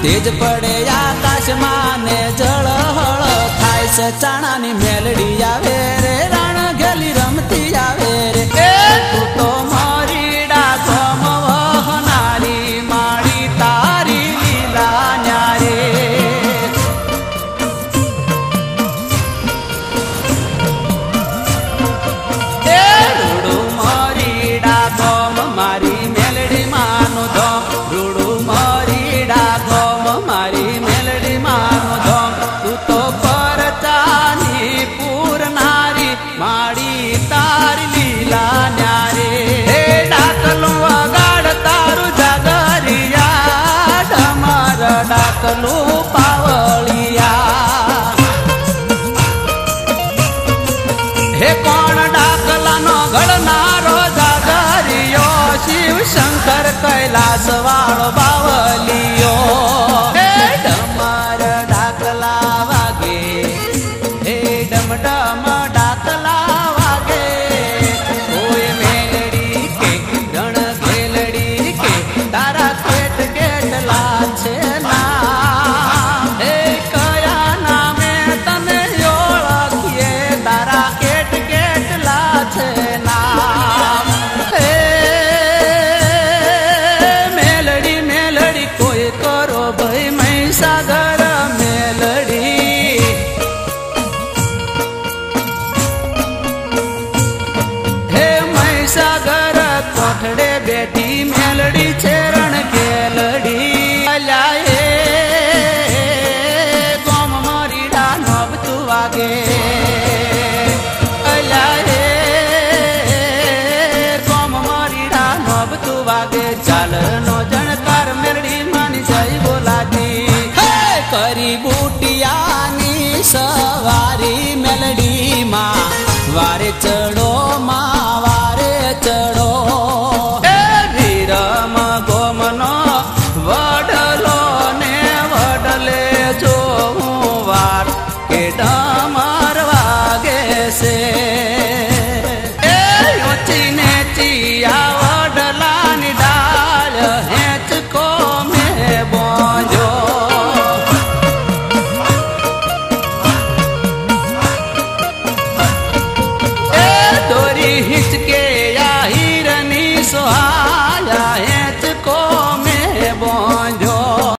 तेज पड़े आकाश माने जळहळ थाय से चाणानी मेलडी आवे रे रण गेली रमती आवे रे तू तो मारी डागम वहनारी माड़ी तारी लीला न्यारे रूडू मारी डागम मारी मेलडी मानु धम रूडू मारी डागम मारी मेलडी मानु धम तू तो परचानी पूरनारी माड़ी तारी लीला न्यारे हे डाकलू वगाड़ तारू जागरिया डमर डाकलू पाव